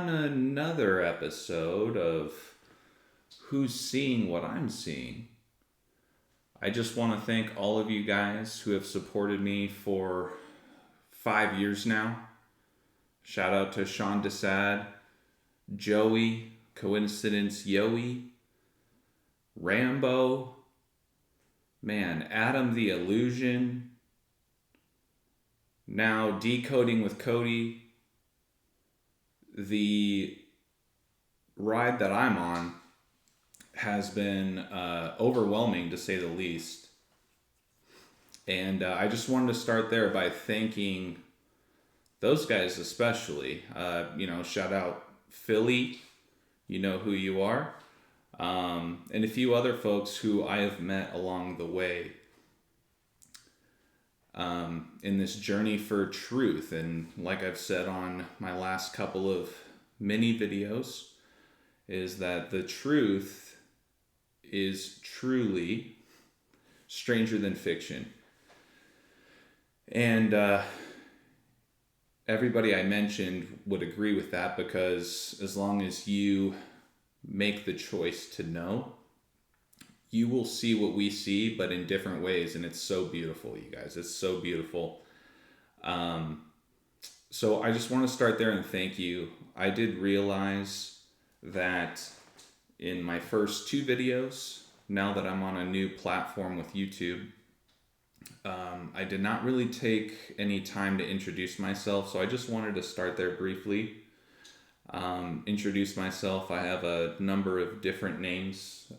on another episode of Who's Seeing What I'm Seeing. I just want to thank all of you guys who have supported me for 5 years now. Shout out to Sean Desad, Joey, Coincidence Yoey, Rambo, Adam the Illusion, now Decoding with Cody. The ride that I'm on has been overwhelming, to say the least. And I just wanted to start there by thanking those guys especially. Shout out Philly, you know who you are, and a few other folks who I have met along the way in this journey for truth. And like I've said on my last couple of mini videos, is that the truth is truly stranger than fiction. And everybody I mentioned would agree with that, because as long as you make the choice to know, you will see what we see, but in different ways. And it's so beautiful, you guys. It's so beautiful. So I just want to start there and thank you. I did realize that in my first 2 videos, now that I'm on a new platform with YouTube, I did not really take any time to introduce myself. So I just wanted to start there briefly. Introduce myself. I have a number of different names.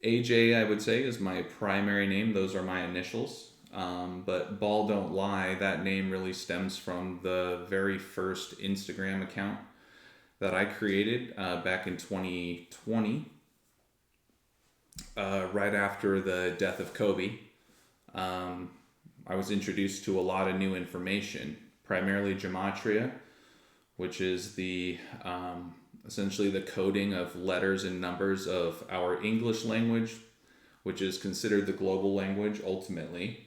AJ, I would say, is my primary name. Those are my initials. But BalllDontLie, that name really stems from the very first Instagram account that I created back in 2020, right after the death of Kobe. I was introduced to a lot of new information, primarily gematria, which is the essentially the coding of letters and numbers of our English language, which is considered the global language ultimately.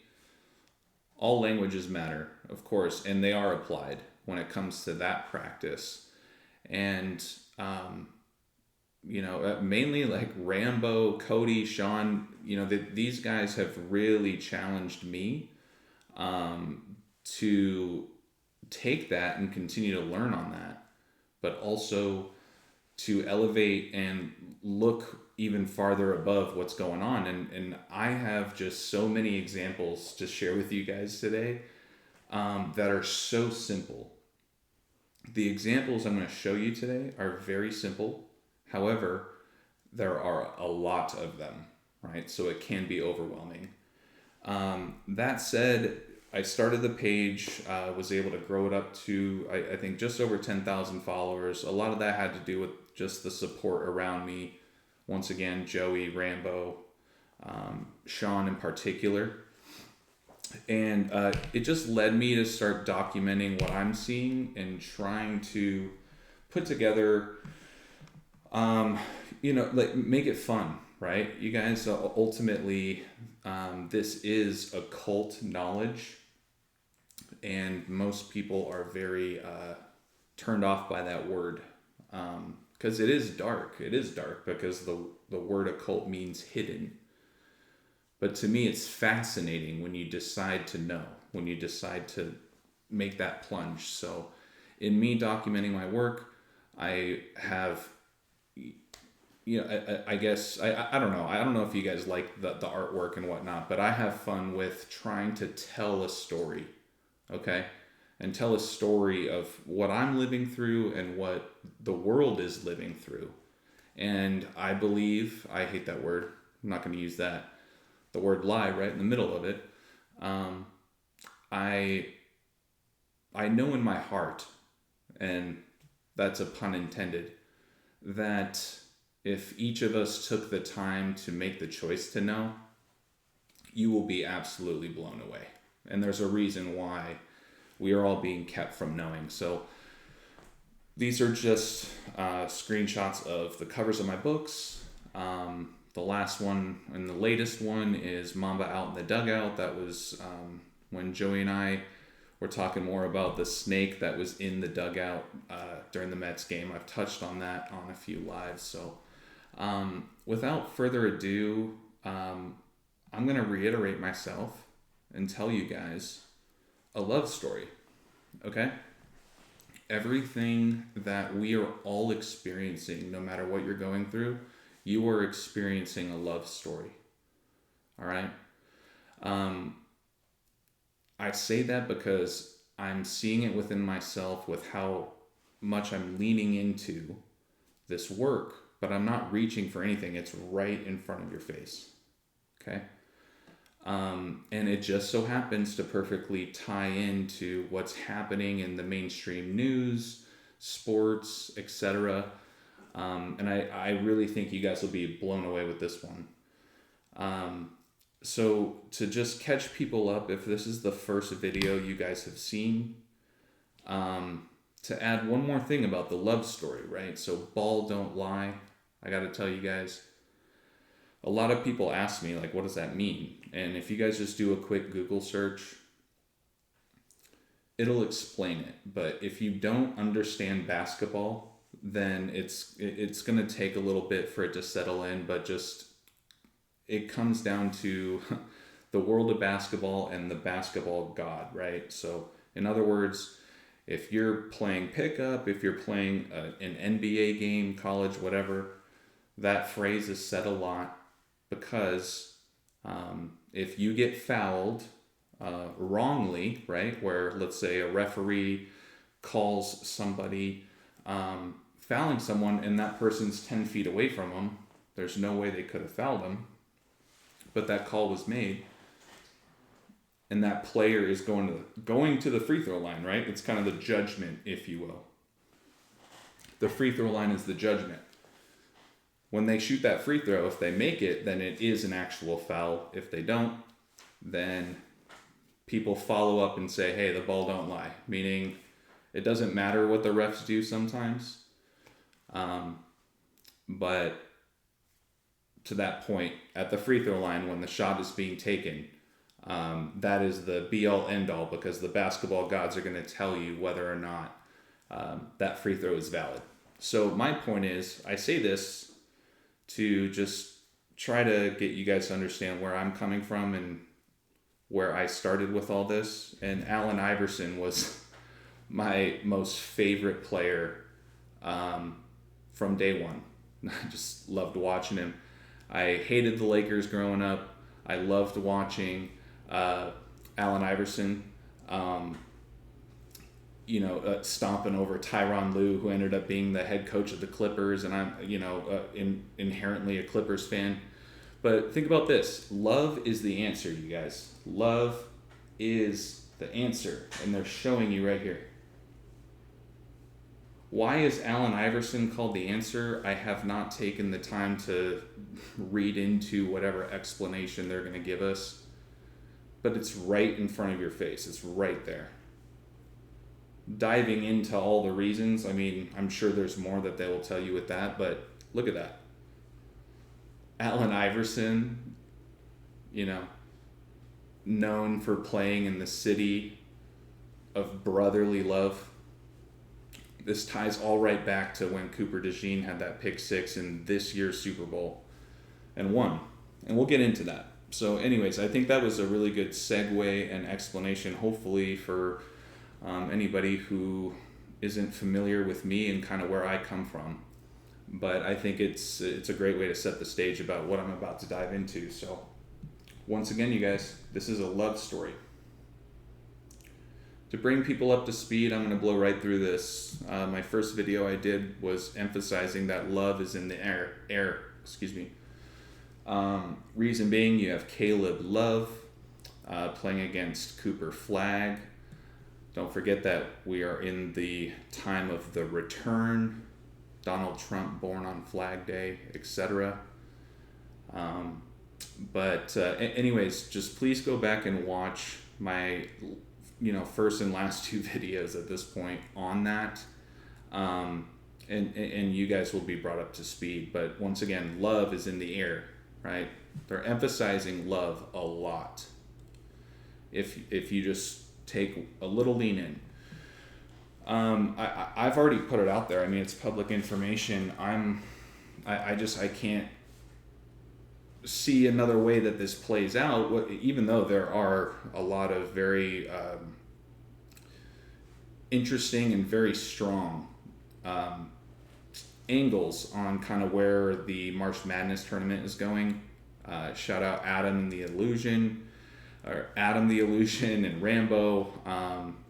All languages matter, of course, and they are applied when it comes to that practice. And, mainly like Rambo, Cody, Sean, these guys have really challenged me to take that and continue to learn on that, but also to elevate and look even farther above what's going on. And I have just so many examples to share with you guys today that are so simple. The examples I'm going to show you today are very simple. However, there are a lot of them, right? So it can be overwhelming. That said, I started the page, was able to grow it up to, I think, just over 10,000 followers. A lot of that had to do with just the support around me. Once again, Joey, Rambo, Sean in particular. And it just led me to start documenting what I'm seeing and trying to put together, make it fun, right? You guys, ultimately, this is occult knowledge. And most people are very turned off by that word, because it is dark. It is dark because the word occult means hidden. But to me, it's fascinating when you decide to know, when you decide to make that plunge. So in me documenting my work, I have, I guess, I don't know. I don't know if you guys like the artwork and whatnot, but I have fun with trying to tell a story. Okay, and tell a story of what I'm living through and what the world is living through. And I believe, I hate that word, I'm not going to use that, the word lie right in the middle of it. I know in my heart, and that's a pun intended, that if each of us took the time to make the choice to know, you will be absolutely blown away. And there's a reason why we are all being kept from knowing. So these are just screenshots of the covers of my books. The last one and the latest one is Mamba Out in the Dugout. That was when Joey and I we're talking more about the snake that was in the dugout during the Mets game. I've touched on that on a few lives. So without further ado, I'm going to reiterate myself and tell you guys a love story, okay? Everything that we are all experiencing, no matter what you're going through, you are experiencing a love story, all right? I say that because I'm seeing it within myself with how much I'm leaning into this work, but I'm not reaching for anything. It's right in front of your face, okay? And it just so happens to perfectly tie into what's happening in the mainstream news, sports, etc. And I really think you guys will be blown away with this one. So to just catch people up, if this is the first video you guys have seen, to add one more thing about the love story, right? So BalllDontLie, I got to tell you guys, a lot of people ask me, like, what does that mean? And if you guys just do a quick Google search, it'll explain it. But if you don't understand basketball, then it's going to take a little bit for it to settle in, but just it comes down to the world of basketball and the basketball god, right? So in other words, if you're playing pickup, if you're playing an NBA game, college, whatever, that phrase is said a lot because if you get fouled wrongly, right, where let's say a referee calls somebody fouling someone and that person's 10 feet away from them, there's no way they could have fouled them, but that call was made, and that player is going to the free throw line, right? It's kind of the judgment, if you will. The free throw line is the judgment. When they shoot that free throw, if they make it, then it is an actual foul. If they don't, then people follow up and say, hey, the ball don't lie. Meaning, it doesn't matter what the refs do sometimes. But to that point, at the free throw line, when the shot is being taken, that is the be-all, end-all, because the basketball gods are going to tell you whether or not that free throw is valid. So my point is, I say this to just try to get you guys to understand where I'm coming from and where I started with all this. And Allen Iverson was my most favorite player from day one. I just loved watching him. I hated the Lakers growing up. I loved watching Allen Iverson, stomping over Tyronn Lue, who ended up being the head coach of the Clippers, and I'm, inherently a Clippers fan. But think about this. Love is the answer, you guys. Love is the answer, and they're showing you right here. Why is Allen Iverson called the answer? I have not taken the time to read into whatever explanation they're going to give us, but it's right in front of your face. It's right there. Diving into all the reasons, I mean, I'm sure there's more that they will tell you with that, but look at that. Allen Iverson, known for playing in the city of brotherly love. This ties all right back to when Cooper DeJean had that pick six in this year's Super Bowl and won. And we'll get into that. So anyways, I think that was a really good segue and explanation, hopefully, for anybody who isn't familiar with me and kind of where I come from. But I think it's a great way to set the stage about what I'm about to dive into. So once again, you guys, this is a love story. To bring people up to speed, I'm going to blow right through this. My first video I did was emphasizing that love is in the air. Reason being, you have Caleb Love playing against Cooper Flagg. Don't forget that we are in the time of the return, Donald Trump born on Flag Day, etc. Anyways, just please go back and watch my first and last two videos at this point on that. And you guys will be brought up to speed. But once again, love is in the air, right? They're emphasizing love a lot. If you just take a little lean in. I've already put it out there. I mean, it's public information. I can't see another way that this plays out, even though there are a lot of very interesting and very strong angles on kind of where the March Madness tournament is going. Shout out Adam the Illusion and Rambo.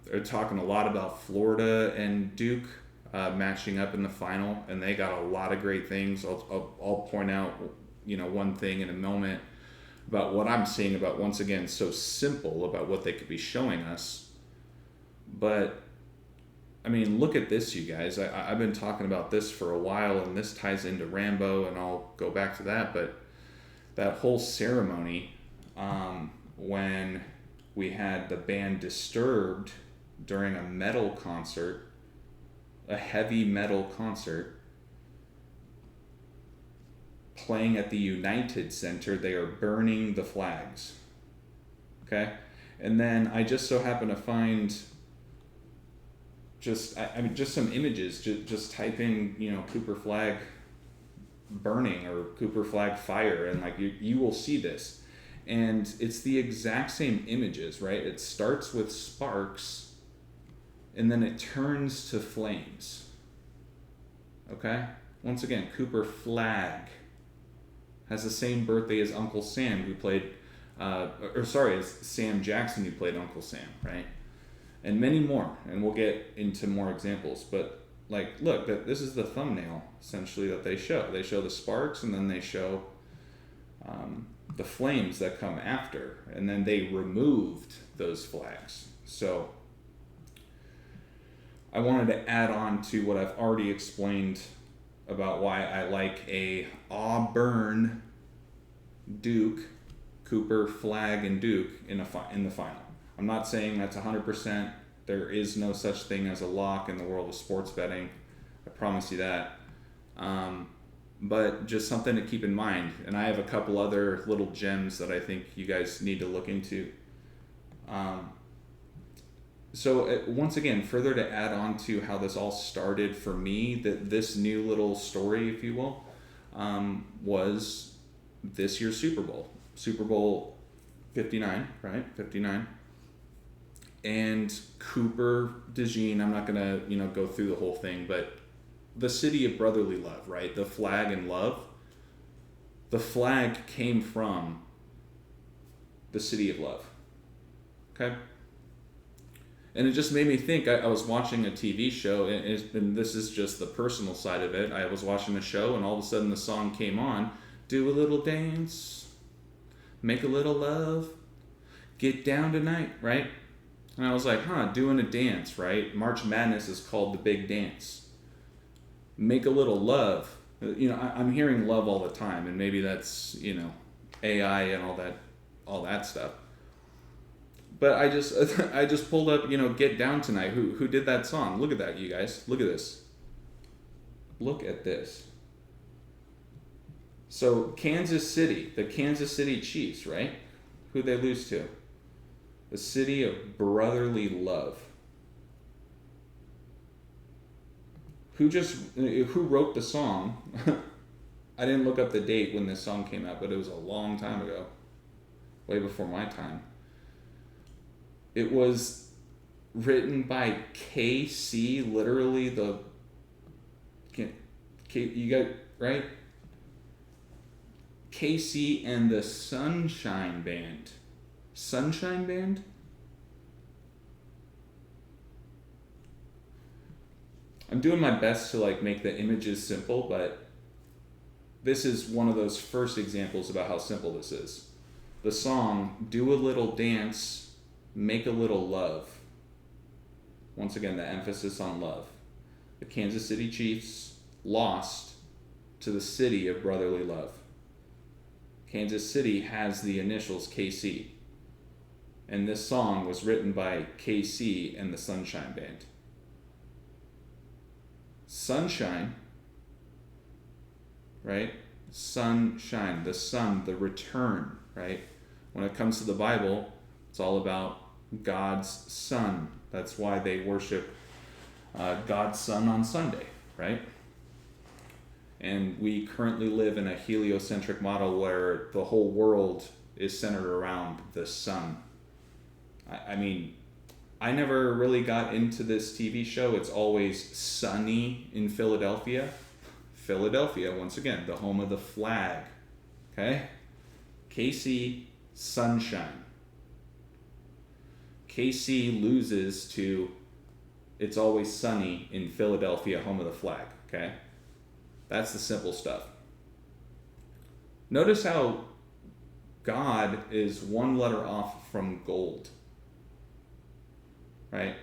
They're talking a lot about Florida and Duke matching up in the final, and they got a lot of great things. I'll point out, one thing in a moment about what I'm seeing about, once again, so simple about what they could be showing us. But I mean, look at this, you guys. I've been talking about this for a while, and this ties into Rambo, and I'll go back to that. But that whole ceremony, when we had the band Disturbed during a metal concert, a heavy metal concert, playing at the United Center, they are burning the flags. Okay? And then I just so happen to find just some images. Just type in, Cooper flag burning or Cooper flag fire, and you will see this. And it's the exact same images, right? It starts with sparks, and then it turns to flames. Okay? Once again, Cooper flag has the same birthday as Uncle Sam, who played, as Sam Jackson, who played Uncle Sam, right? And many more, and we'll get into more examples. But look, this is the thumbnail essentially that they show. They show the sparks, and then they show the flames that come after, and then they removed those flags. So I wanted to add on to what I've already explained about why I like a Auburn Duke, Cooper flag and Duke in the final. I'm not saying that's 100%. There is no such thing as a lock in the world of sports betting. I promise you that. But just something to keep in mind. And I have a couple other little gems that I think you guys need to look into. So once again, further to add on to how this all started for me, that this new little story, if you will, was this year's Super Bowl. Super Bowl 59, right? 59. And Cooper DeJean, I'm not going to, go through the whole thing, but the city of brotherly love, right? The flag and love. The flag came from the city of love. Okay? And it just made me think. I was watching a TV show, and this is just the personal side of it. I was watching a show, and all of a sudden the song came on. Do a little dance, make a little love, get down tonight, right? And I was like, doing a dance, right? March Madness is called the big dance. Make a little love. I'm hearing love all the time, and maybe that's, AI and all that stuff. But I just pulled up, Get Down Tonight. Who did that song? Look at that, you guys. Look at this. Look at this. So Kansas City, the Kansas City Chiefs, right? Who'd they lose to? The city of brotherly love. Who wrote the song? I didn't look up the date when this song came out, but it was a long time ago. Way before my time. It was written by KC, literally you got, right? KC and the Sunshine Band. Sunshine Band? I'm doing my best to make the images simple, but this is one of those first examples about how simple this is. The song, Do a Little Dance, Make a Little Love. Once again, the emphasis on love. The Kansas City Chiefs lost to the city of brotherly love. Kansas City has the initials KC. And this song was written by KC and the Sunshine Band. Sunshine, right? Sunshine, the sun, the return, right? When it comes to the Bible, it's all about God's Son. That's why they worship God's Son on Sunday, right? And we currently live in a heliocentric model where the whole world is centered around the sun. I mean, I never really got into this TV show. It's always sunny in Philadelphia. Philadelphia, once again, the home of the flag. Okay? KC, sunshine. KC loses to It's Always Sunny in Philadelphia, home of the flag. Okay? That's the simple stuff. Notice how God is one letter off from gold. Right?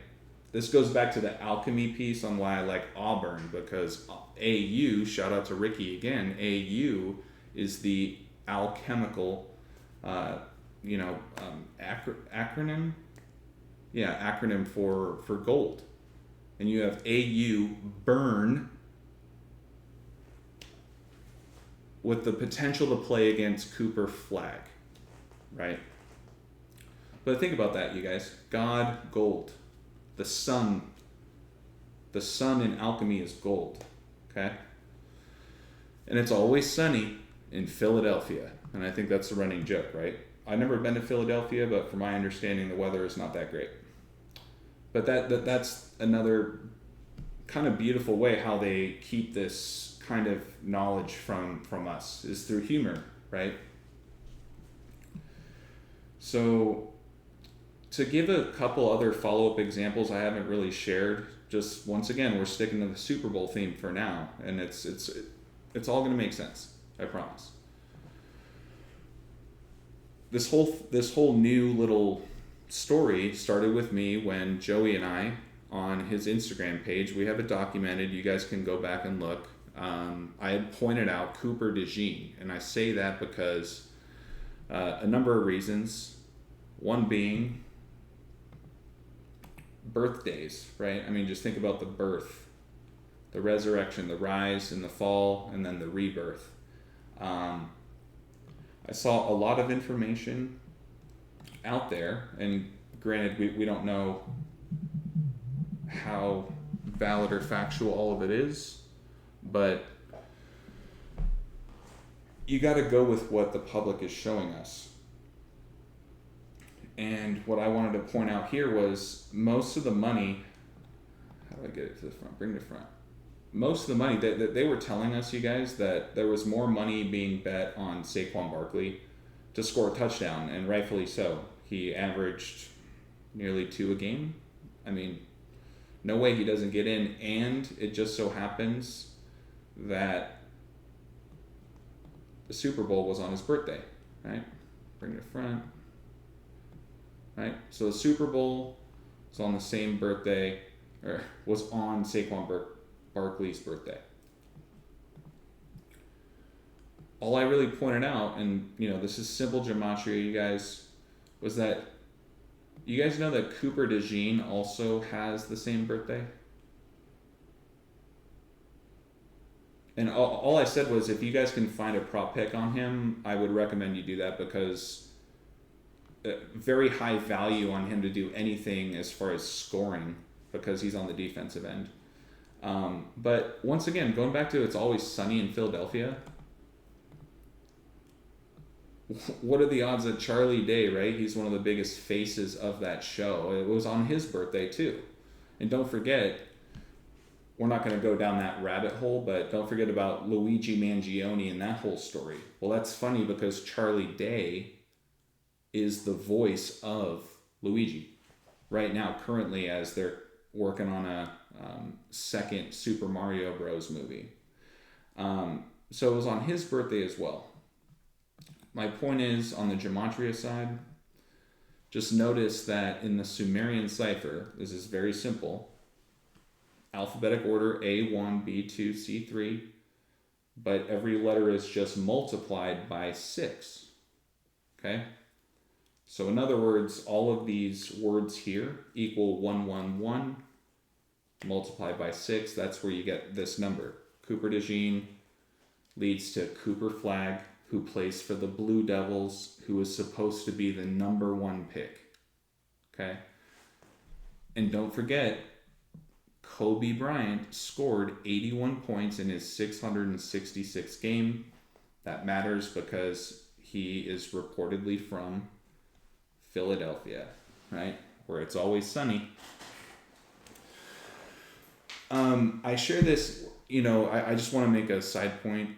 This goes back to the alchemy piece on why I like Auburn, because AU, shout out to Ricky again, AU is the alchemical, acronym? Yeah, acronym for gold. And you have AU, burn, with the potential to play against Cooper flag, right? But think about that, you guys. God, gold. The sun in alchemy is gold, okay? And it's always sunny in Philadelphia. And I think that's a running joke, right? I've never been to Philadelphia, but from my understanding, the weather is not that great. But that's another kind of beautiful way how they keep this kind of knowledge from us, is through humor, right? So to give a couple other follow-up examples I haven't really shared, just once again, we're sticking to the Super Bowl theme for now, and it's all going to make sense, I promise. This whole new little story started with me when Joey and I, on his Instagram page, we have it documented, you guys can go back and look. I had pointed out Cooper DeJean, and I say that because a number of reasons. One being birthdays, right? I mean, just think about the birth, the resurrection, the rise and the fall, and then the rebirth. I saw a lot of information out there, and granted, we don't know how valid or factual all of it is, but you got to go with what the public is showing us. And what I wanted to point out here was most of the money, how do I get it to the front? Bring it to the front. Most of the money that they were telling us, you guys, that there was more money being bet on Saquon Barkley to score a touchdown, and rightfully so. He averaged nearly 2 a game. I mean, no way he doesn't get in, and it just so happens that the Super Bowl was on his birthday, right? Bring it to front. Right? So the Super Bowl was on the same birthday, or was on Saquon Barkley's birthday. All I really pointed out, and this is simple gematria, you guys, was that you guys know that Cooper DeJean also has the same birthday? And all I said was, if you guys can find a prop pick on him, I would recommend you do that, because very high value on him to do anything as far as scoring, because he's on the defensive end. But once again, going back to It's Always Sunny in Philadelphia, what are the odds that Charlie Day, right? He's one of the biggest faces of that show. It was on his birthday too. And don't forget, we're not going to go down that rabbit hole, but don't forget about Luigi Mangione and that whole story. Well, that's funny because Charlie Day is the voice of Luigi right now, currently, as they're working on a second Super Mario Bros. Movie. So it was on his birthday as well. My point is, on the gematria side, just notice that in the Sumerian cipher, this is very simple. Alphabetic order A1, B2, C3, but every letter is just multiplied by 6. Okay? So in other words, all of these words here equal 111 multiplied by 6. That's where you get this number. Cooper DeJean leads to Cooper Flag, who plays for the Blue Devils, who is supposed to be the number 1 pick. Okay. And don't forget, Kobe Bryant scored 81 points in his 666th game. That matters because he is reportedly from Philadelphia, right? Where it's always sunny. I share this, I just want to make a side point.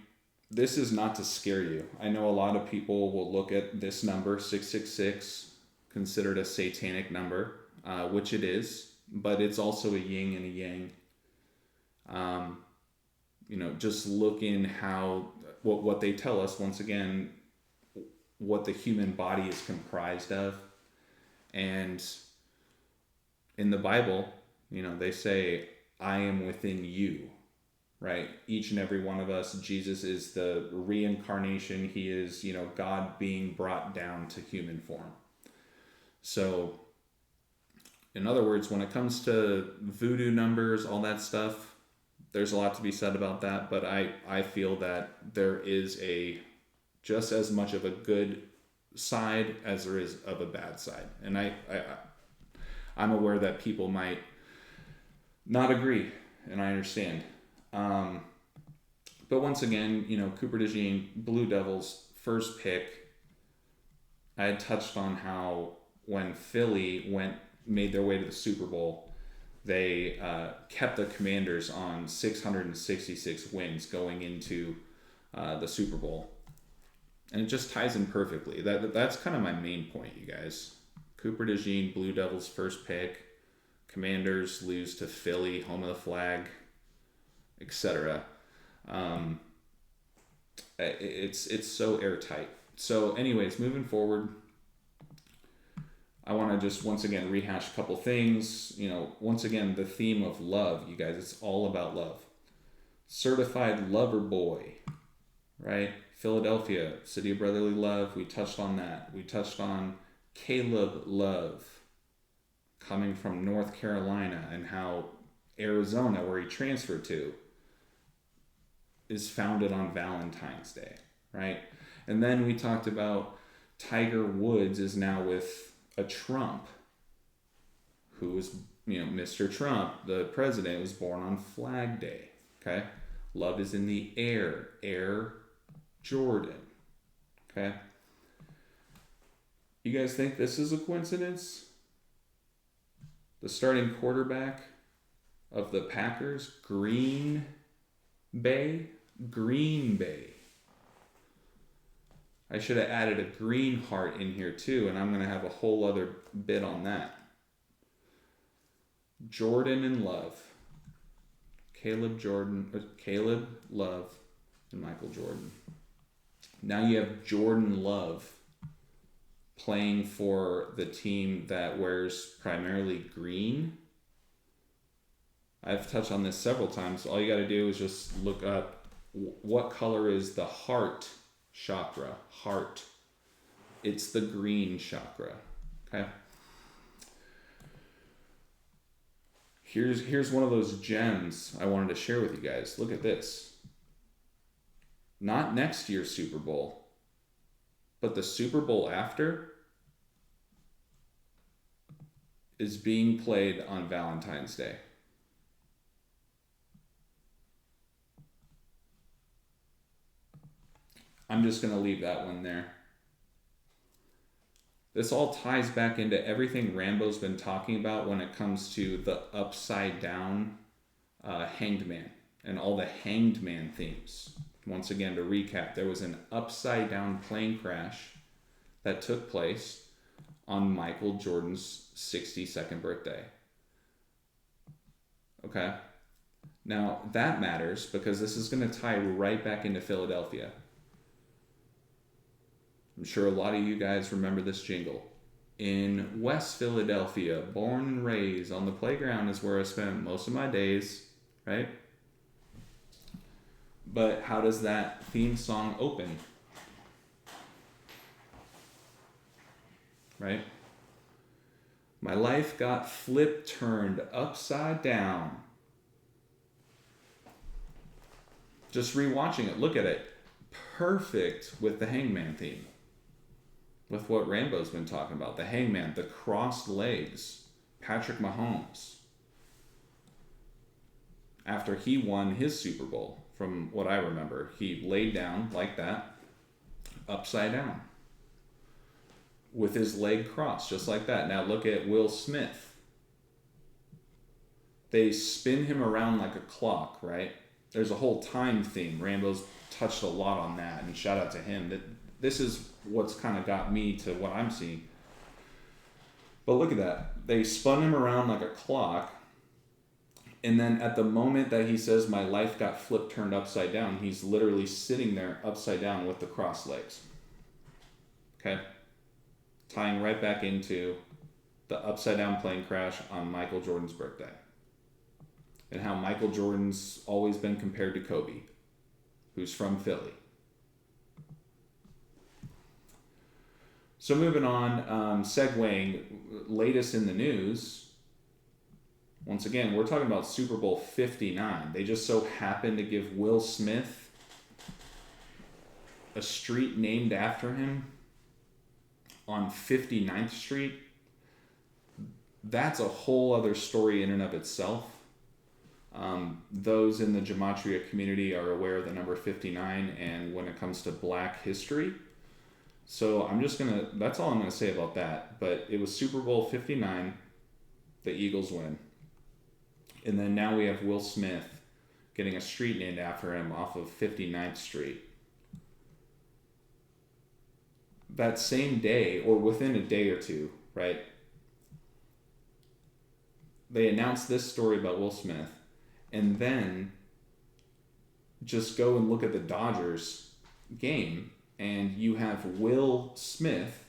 This is not to scare you. I know a lot of people will look at this number, 666, considered a satanic number, which it is, but it's also a yin and a yang. Just look in how, what they tell us, once again, what the human body is comprised of. And in the Bible, they say, I am within you, right? Each and every one of us, Jesus is the reincarnation. He is, God being brought down to human form. So, in other words, when it comes to voodoo numbers, all that stuff, there's a lot to be said about that, but I feel that there is just as much of a good side as there is of a bad side. And I'm aware that people might not agree, and I understand. But once again, Cooper DeJean, Blue Devils, first pick. I had touched on how when Philly made their way to the Super Bowl, they kept the Commanders on 666 wins going into the Super Bowl. And it just ties in perfectly. That's kind of my main point, you guys. Cooper DeJean, Blue Devils, first pick. Commanders lose to Philly, home of the flag, etc. It's so airtight. So anyways, moving forward, I want to just once again rehash a couple things. Once again, the theme of love, you guys, it's all about love. Certified lover boy, right? Philadelphia, city of brotherly love. We touched on that. We touched on Caleb Love, coming from North Carolina, and how Arizona, where he transferred to, is founded on Valentine's Day, right? And then we talked about Tiger Woods is now with a Trump, who is, Mr. Trump, the president, was born on Flag Day, okay? Love is in the air, Air Jordan, okay? You guys think this is a coincidence? The starting quarterback of the Packers, Green Bay. I should have added a green heart in here too, and I'm going to have a whole other bit on that. Jordan and Love. Caleb Love and Michael Jordan. Now you have Jordan Love playing for the team that wears primarily green. I've touched on this several times. All you got to do is just look up what color is the heart chakra. Heart. It's the green chakra. Okay. Here's one of those gems I wanted to share with you guys. Look at this. Not next year's Super Bowl, but the Super Bowl after is being played on Valentine's Day. I'm just going to leave that one there. This all ties back into everything Rambo's been talking about when it comes to the upside down hanged man and all the hanged man themes. Once again, to recap, there was an upside down plane crash that took place on Michael Jordan's 62nd birthday. Okay? Now, that matters because this is going to tie right back into Philadelphia. I'm sure a lot of you guys remember this jingle. In West Philadelphia, born and raised, on the playground is where I spent most of my days, right? But how does that theme song open? Right? My life got turned upside down. Just rewatching it, look at it. Perfect with the hangman theme. with what Rambo's been talking about. The hangman, the crossed legs, Patrick Mahomes. After he won his Super Bowl, from what I remember, he laid down like that, upside down, with his leg crossed, just like that. Now look at Will Smith. They spin him around like a clock, right? There's a whole time theme. Rambo's touched a lot on that, and shout out to him. That this is what's kind of got me to what I'm seeing. But look at that. They spun him around like a clock, and then at the moment that he says, my life got flipped, turned upside down, he's literally sitting there upside down with the crossed legs. Okay? Tying right back into the upside down plane crash on Michael Jordan's birthday. And how Michael Jordan's always been compared to Kobe, who's from Philly. So moving on, segueing, latest in the news. Once again, we're talking about Super Bowl 59. They just so happened to give Will Smith a street named after him on 59th Street. That's a whole other story in and of itself. Those in the gematria community are aware of the number 59 and when it comes to Black history. So that's all I'm going to say about that. But it was Super Bowl 59, the Eagles win. And then now we have Will Smith getting a street named after him off of 59th Street. That same day, or within a day or two, right? They announced this story about Will Smith, and then just go and look at the Dodgers game, and you have Will Smith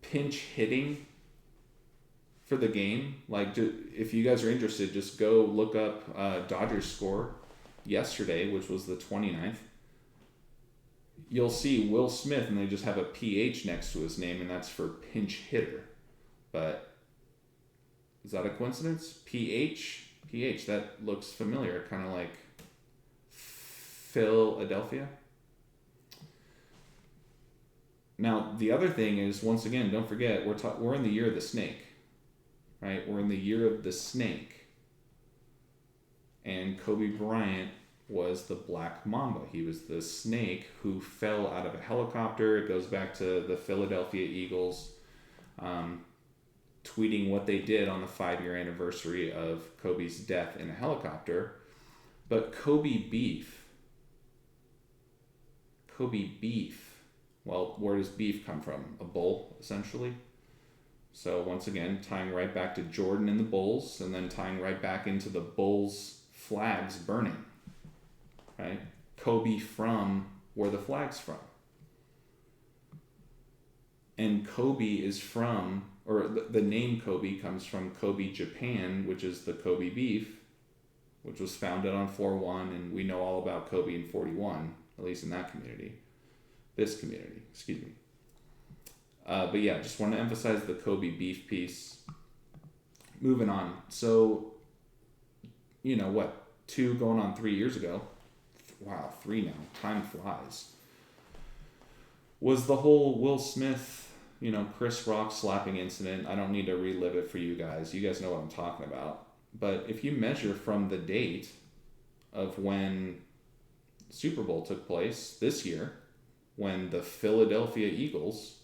pinch hitting for the game. Like, if you guys are interested, just go look up Dodgers score yesterday, which was the 29th. You'll see Will Smith, and they just have a PH next to his name, and that's for pinch hitter. But is that a coincidence? PH, that looks familiar, kind of like Philadelphia. Now, the other thing is, once again, don't forget, we're in the year of the snake, right? We're in the year of the snake. And Kobe Bryant was the Black Mamba. He was the snake who fell out of a helicopter. It goes back to the Philadelphia Eagles tweeting what they did on the 5-year anniversary of Kobe's death in a helicopter. But Kobe beef, well, where does beef come from? A bull, essentially. So once again, tying right back to Jordan and the Bulls, and then tying right back into the Bulls flags burning, right? Kobe from where the flag's from. And Kobe is from, or the name Kobe comes from Kobe, Japan, which is the Kobe beef, which was founded on 4/1, and we know all about Kobe in 41, at least in that community. This community, excuse me. But yeah, just want to emphasize the Kobe beef piece. Moving on. So, 2 going on 3 years ago. Wow, 3 now. Time flies. Was the whole Will Smith, Chris Rock slapping incident. I don't need to relive it for you guys. You guys know what I'm talking about. But if you measure from the date of when Super Bowl took place this year, when the Philadelphia Eagles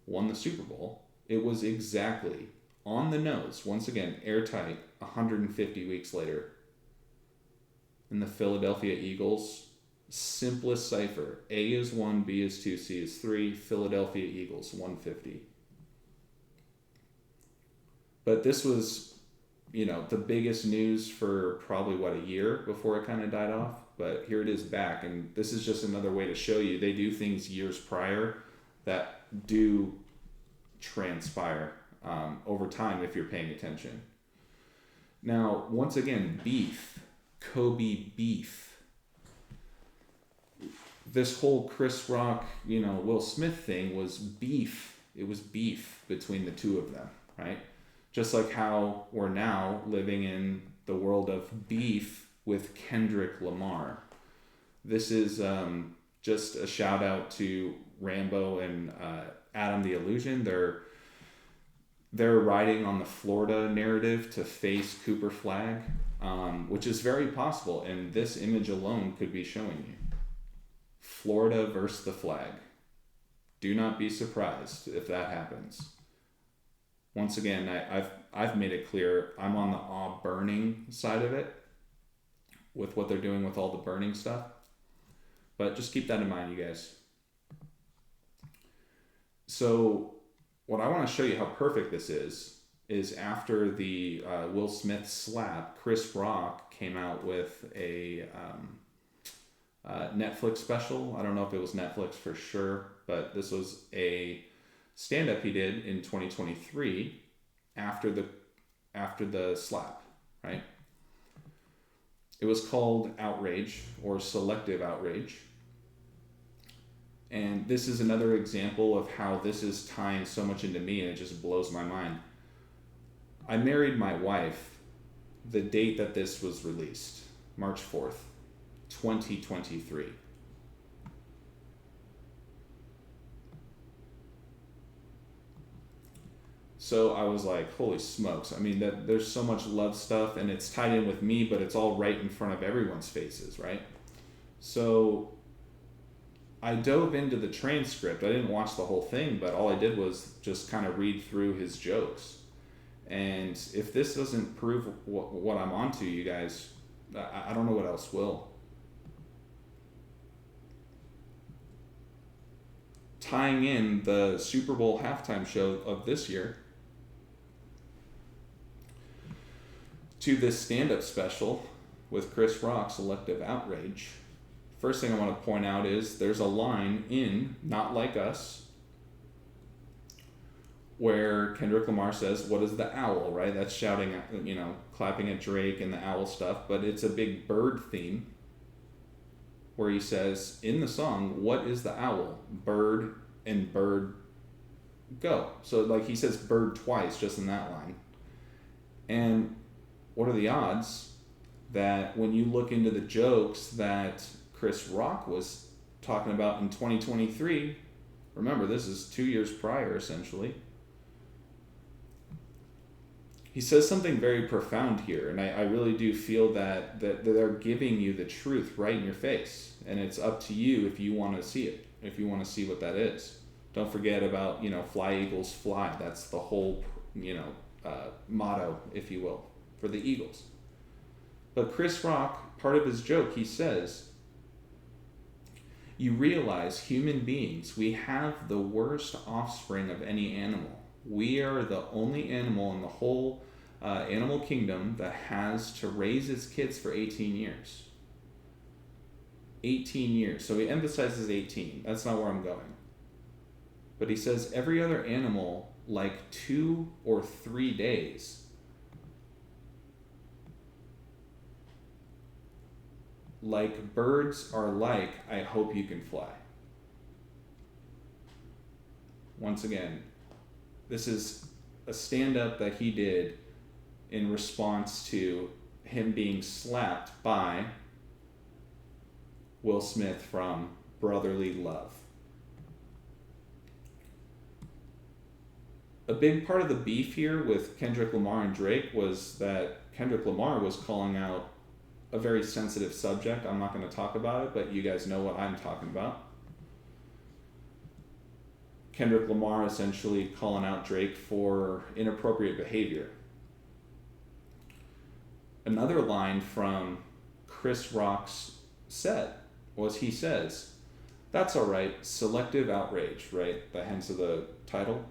won the Super Bowl, it was exactly on the nose, once again, airtight, 150 weeks later. And the Philadelphia Eagles, simplest cipher. A is 1, B is 2, C is 3. Philadelphia Eagles, 150. But this was, the biggest news for probably, a year before it kind of died off. But here it is back. And this is just another way to show you they do things years prior that do transpire over time if you're paying attention. Now, once again, beef. Kobe beef. This whole Chris Rock, Will Smith thing was beef. It was beef between the two of them, right? Just like how we're now living in the world of beef with Kendrick Lamar. This is just a shout out to Rambo and Adam the Illusion, they're riding on the Florida narrative to face Cooper Flag, which is very possible. And this image alone could be showing you Florida versus the flag. Do not be surprised if that happens. Once again, I've made it clear I'm on the burning side of it with what they're doing with all the burning stuff. But just keep that in mind, you guys. So what I want to show you how perfect this is after the Will Smith slap, Chris Rock came out with a Netflix special. I don't know if it was Netflix for sure, but this was a stand-up he did in 2023 after the slap, right? It was called Outrage or Selective Outrage. And this is another example of how this is tying so much into me, and it just blows my mind. I married my wife the date that this was released, March 4th, 2023. So I was like, holy smokes. I mean, there's so much love stuff, and it's tied in with me, but it's all right in front of everyone's faces, right? So I dove into the transcript. I didn't watch the whole thing, but all I did was just kind of read through his jokes. And if this doesn't prove what I'm onto, you guys, I don't know what else will. Tying in the Super Bowl halftime show of this year to this stand-up special with Chris Rock, Selective Outrage. First thing I want to point out is there's a line in Not Like Us where Kendrick Lamar says, what is the owl, right? That's shouting at, clapping at Drake and the owl stuff, but it's a big bird theme where he says in the song, what is the owl? Bird and bird go. So like he says bird twice just in that line. And what are the odds that when you look into the jokes that Chris Rock was talking about in 2023, remember this is 2 years prior essentially, he says something very profound here, and I really do feel that they're giving you the truth right in your face, and it's up to you if you want to see it, if you want to see what that is. Don't forget about, fly Eagles fly. That's the whole, motto, if you will, for the Eagles. But Chris Rock, part of his joke, he says, you realize human beings, we have the worst offspring of any animal. We are the only animal in the whole animal kingdom that has to raise its kids for 18 years. 18 years. So he emphasizes 18. That's not where I'm going. But he says every other animal, like 2 or 3 days. Like birds are like, I hope you can fly. Once again, this is a stand-up that he did in response to him being slapped by Will Smith from Brotherly Love. A big part of the beef here with Kendrick Lamar and Drake was that Kendrick Lamar was calling out a very sensitive subject. I'm not going to talk about it, but you guys know what I'm talking about. Kendrick Lamar essentially calling out Drake for inappropriate behavior. Another line from Chris Rock's set was he says, that's all right, selective outrage, right? The hence of the title.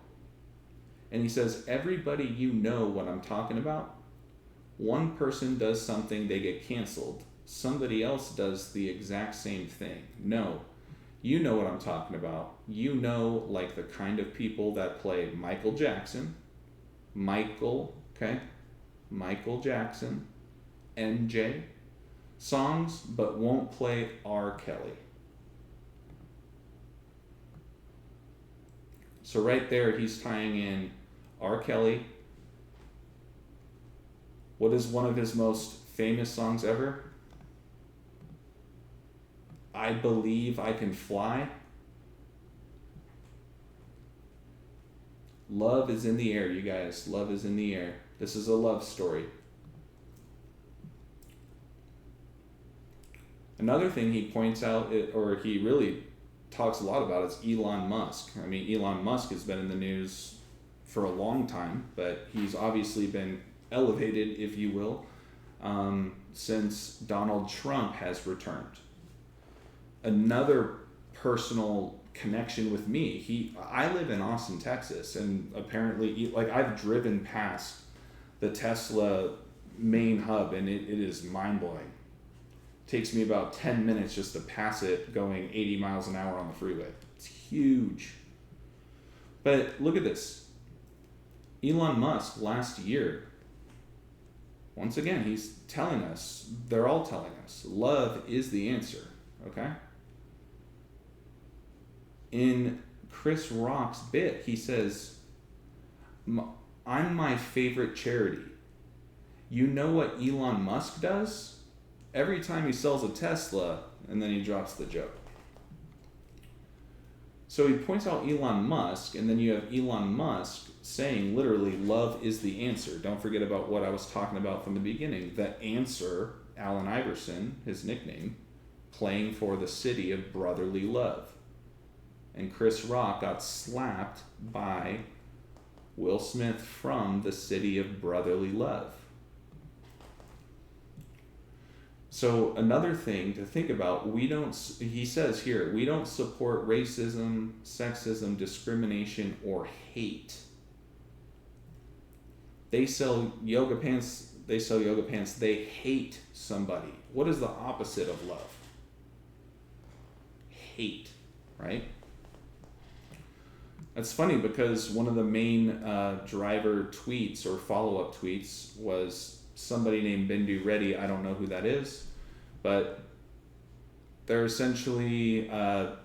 And he says, everybody you know what I'm talking about. One person does something, they get canceled. Somebody else does the exact same thing. No, you know what I'm talking about. You know, like the kind of people that play Michael Jackson, Michael Jackson, MJ songs, but won't play R. Kelly. So right there, he's tying in R. Kelly. What is one of his most famous songs ever? I Believe I Can Fly. Love is in the air, you guys. Love is in the air. This is a love story. Another thing he points out, or he really talks a lot about, is Elon Musk. I mean, Elon Musk has been in the news for a long time, but he's obviously been elevated, if you will, since Donald Trump has returned. Another personal connection with me. I live in Austin, Texas, and apparently, like, I've driven past the Tesla main hub, and it is mind-blowing. It takes me about 10 minutes just to pass it going 80 miles an hour on the freeway. It's huge. But look at this. Elon Musk last year, once again, he's telling us, they're all telling us, love is the answer, okay? In Chris Rock's bit, he says, I'm my favorite charity. You know what Elon Musk does? Every time he sells a Tesla, and then he drops the joke. So he points out Elon Musk, and then you have Elon Musk saying literally, love is the answer. Don't forget about what I was talking about from the beginning. The answer, Allen Iverson, his nickname, playing for the city of brotherly love. And Chris Rock got slapped by Will Smith from the city of brotherly love. So another thing to think about, he says here, we don't support racism, sexism, discrimination, or hate. They sell yoga pants, they hate somebody. What is the opposite of love? Hate, right? That's funny because one of the main driver tweets or follow-up tweets was somebody named Bindu Reddy. I don't know who that is, but they're essentially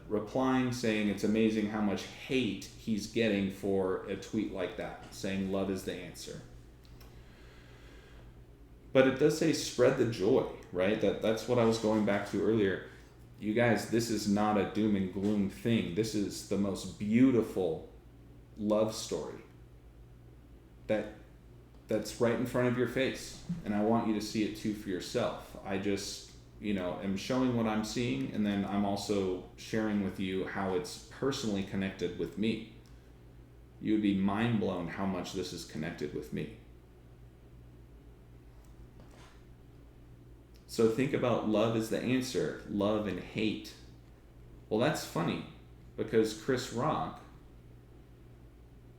replying saying it's amazing how much hate he's getting for a tweet like that, saying love is the answer. But it does say spread the joy, right? That's what I was going back to earlier. You guys, this is not a doom and gloom thing. This is the most beautiful love story that's right in front of your face. And I want you to see it too for yourself. I just, am showing what I'm seeing, and then I'm also sharing with you how it's personally connected with me. You would be mind blown how much this is connected with me. So think about love as the answer, love and hate. Well, that's funny because Chris Rock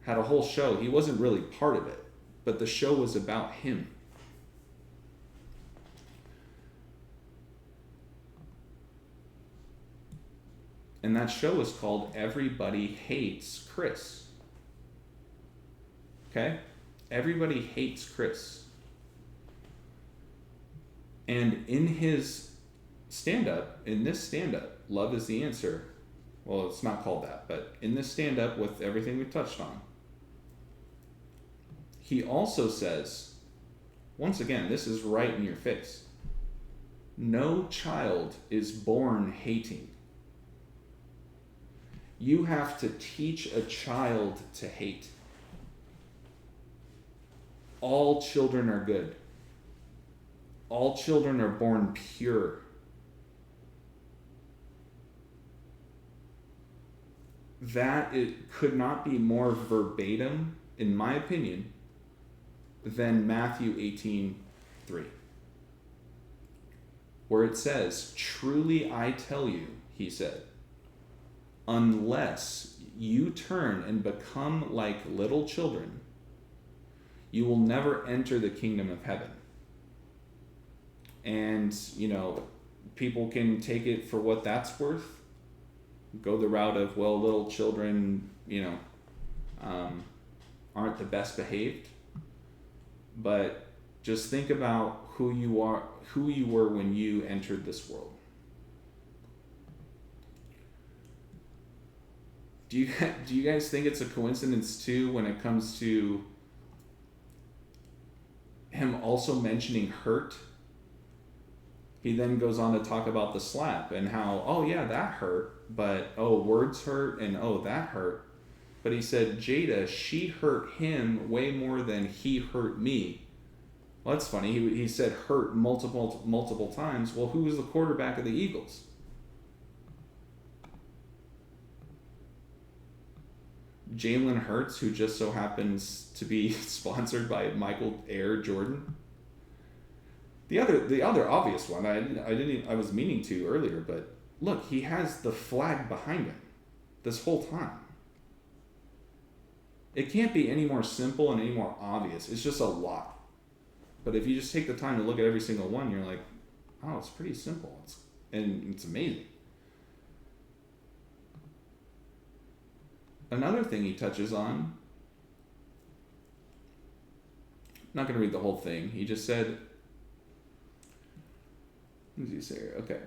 had a whole show. He wasn't really part of it, but the show was about him. And that show was called Everybody Hates Chris. Okay? Everybody hates Chris. And in his stand-up, love is the answer. Well, it's not called that, but in this stand-up with everything we've touched on, he also says, once again, this is right in your face, no child is born hating. You have to teach a child to hate. All children are good. All children are born pure. That it could not be more verbatim, in my opinion, than Matthew 18:3, where it says, "Truly I tell you," he said, "unless you turn and become like little children, you will never enter the kingdom of heaven." And, people can take it for what that's worth. Go the route of, well, little children, aren't the best behaved. But just think about who you were when you entered this world. Do you guys think it's a coincidence too when it comes to him also mentioning hurt? He then goes on to talk about the slap and how, oh yeah, that hurt, but oh, words hurt, and oh, that hurt. But he said, Jada, she hurt him way more than he hurt me. Well, that's funny. He said hurt multiple times. Well, who was the quarterback of the Eagles? Jalen Hurts, who just so happens to be sponsored by Michael Air Jordan. The other obvious one, I was meaning to earlier, but look, he has the flag behind him this whole time. It can't be any more simple and any more obvious. It's just a lot. But if you just take the time to look at every single one, you're like, oh, it's pretty simple. It's amazing. Another thing he touches on, I'm not going to read the whole thing. He just said, what does he say here? Okay.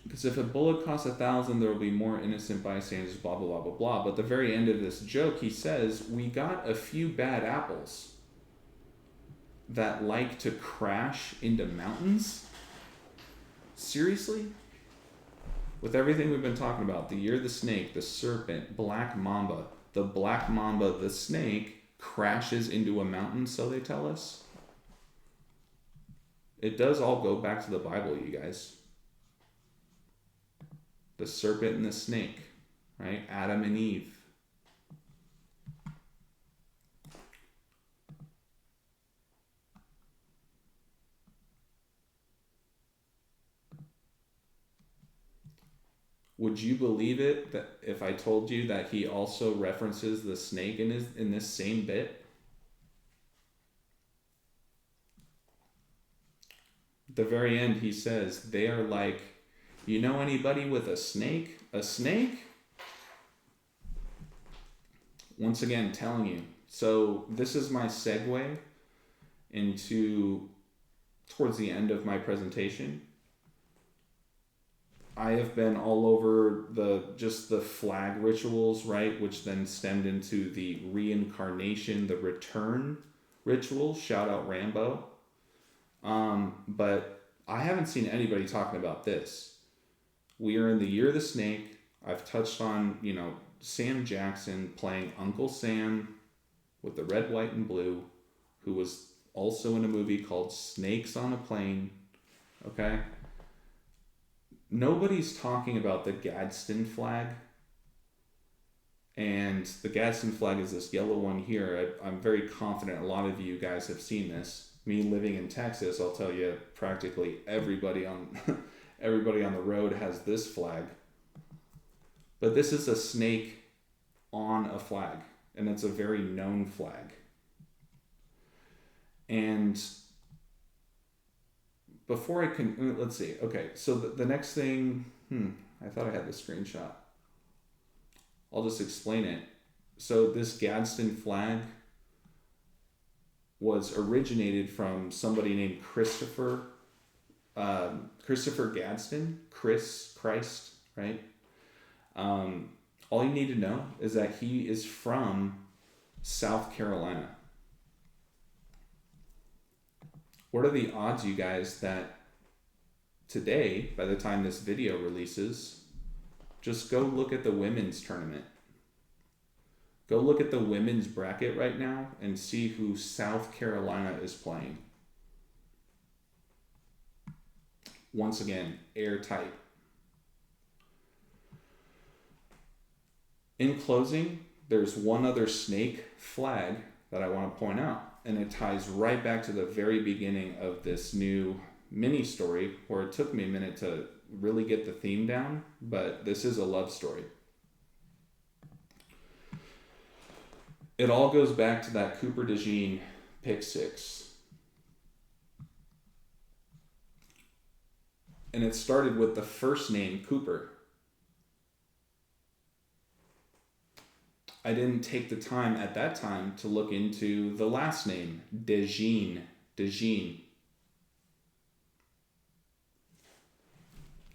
Because if a bullet costs 1,000, there will be more innocent bystanders, blah, blah, blah, blah, blah. But at the very end of this joke, he says, we got a few bad apples that like to crash into mountains. Seriously? With everything we've been talking about, the year of the snake, the serpent, black mamba, the black mamba, the snake, crashes into a mountain, so they tell us. It does all go back to the Bible, you guys. The serpent and the snake, right? Adam and Eve. Would you believe it that if I told you that he also references the snake in this same bit? At the very end, he says, they are like, you know anybody with a snake? A snake? Once again, telling you. So this is my segue into towards the end of my presentation. I have been all over the flag rituals, right? Which then stemmed into the reincarnation, the return rituals. Shout out Rambo. But I haven't seen anybody talking about this. We are in the year of the snake. I've touched on, Sam Jackson playing Uncle Sam with the red, white, and blue, who was also in a movie called Snakes on a Plane. Okay? Nobody's talking about the Gadsden flag. And the Gadsden flag is this yellow one here. I'm very confident a lot of you guys have seen this. Me living in Texas, I'll tell you, practically everybody on the road has this flag. But this is a snake on a flag, and it's a very known flag. And before I can, let's see. Okay, so the next thing, I thought I had the screenshot. I'll just explain it. So this Gadsden flag was originated from somebody named Christopher Gadsden, Christ, right? All you need to know is that he is from South Carolina. What are the odds, you guys, that today, by the time this video releases, just go look at the women's tournament. Go look at the women's bracket right now and see who South Carolina is playing. Once again, airtight. In closing, there's one other snake flag that I want to point out, and it ties right back to the very beginning of this new mini story where it took me a minute to really get the theme down, but this is a love story. It all goes back to that Cooper DeJean pick six. And it started with the first name, Cooper. I didn't take the time at that time to look into the last name, DeJean.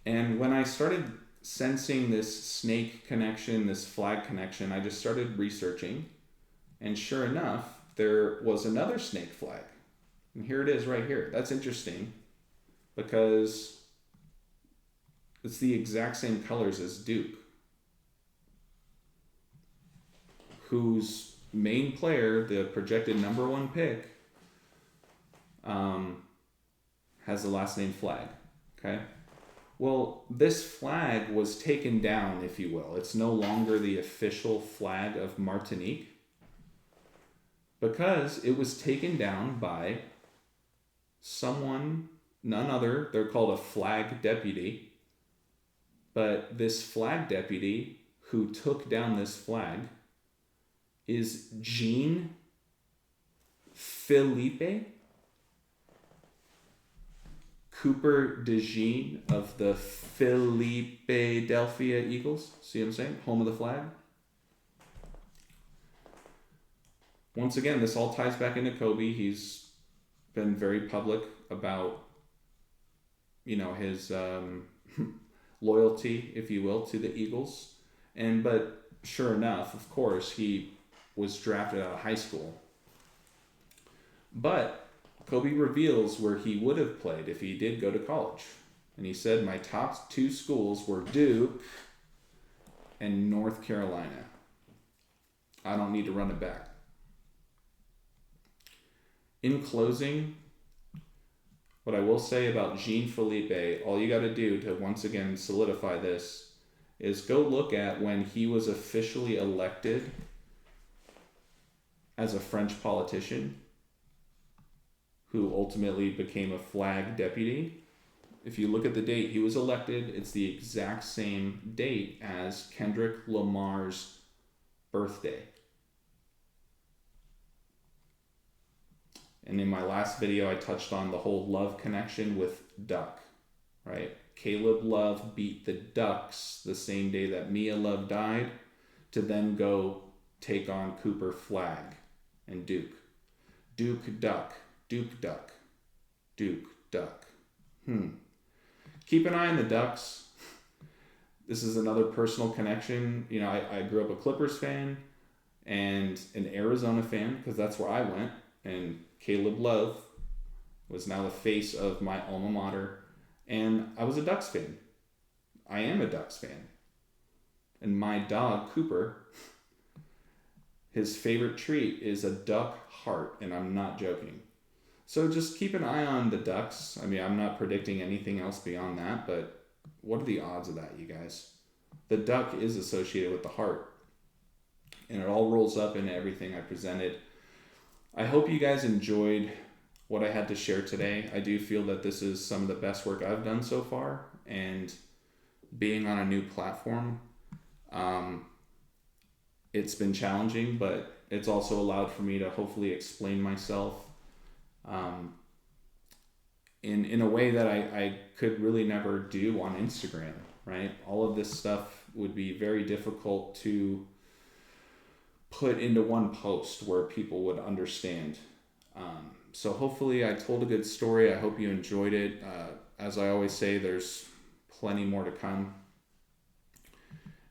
And when I started sensing this snake connection, this flag connection, I just started researching. And sure enough, there was another snake flag. And here it is right here. That's interesting because it's the exact same colors as Duke. whose main player, the projected number one pick, has the last name Flag. Okay? Well, this flag was taken down, if you will. It's no longer the official flag of Martinique because it was taken down by someone, none other. They're called a flag deputy. But this flag deputy who took down this flag is Jean Philippe Cooper DeJean of the Philadelphia Eagles. See what I'm saying? Home of the flag. Once again, this all ties back into Kobe. He's been very public about, his loyalty, if you will, to the Eagles. But sure enough, of course, he was drafted out of high school. But Kobe reveals where he would have played if he did go to college. And he said, my top two schools were Duke and North Carolina. I don't need to run it back. In closing, what I will say about Jean Philippe, all you got to do to once again solidify this is go look at when he was officially elected as a French politician who ultimately became a flag deputy. If you look at the date he was elected, it's the exact same date as Kendrick Lamar's birthday. And in my last video, I touched on the whole love connection with Duck, right? Caleb Love beat the Ducks the same day that Mia Love died to then go take on Cooper Flag and Duke. Duke Duck. Duke Duck. Duke Duck. Keep an eye on the Ducks. This is another personal connection. I grew up a Clippers fan and an Arizona fan because that's where I went. And Caleb Love was now the face of my alma mater. And I was a Ducks fan. I am a Ducks fan. And my dog, Cooper, his favorite treat is a duck heart. And I'm not joking. So just keep an eye on the Ducks. I mean, I'm not predicting anything else beyond that, but what are the odds of that, you guys? The duck is associated with the heart. And it all rolls up into everything I presented. I hope you guys enjoyed what I had to share today. I do feel that this is some of the best work I've done so far. And being on a new platform, it's been challenging, but it's also allowed for me to hopefully explain myself in a way that I could really never do on Instagram, right? All of this stuff would be very difficult to put into one post where people would understand. So hopefully I told a good story. I hope you enjoyed it. As I always say, there's plenty more to come.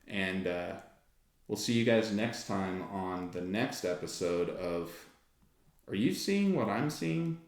And we'll see you guys next time on the next episode of Are You Seeing What I'm Seeing?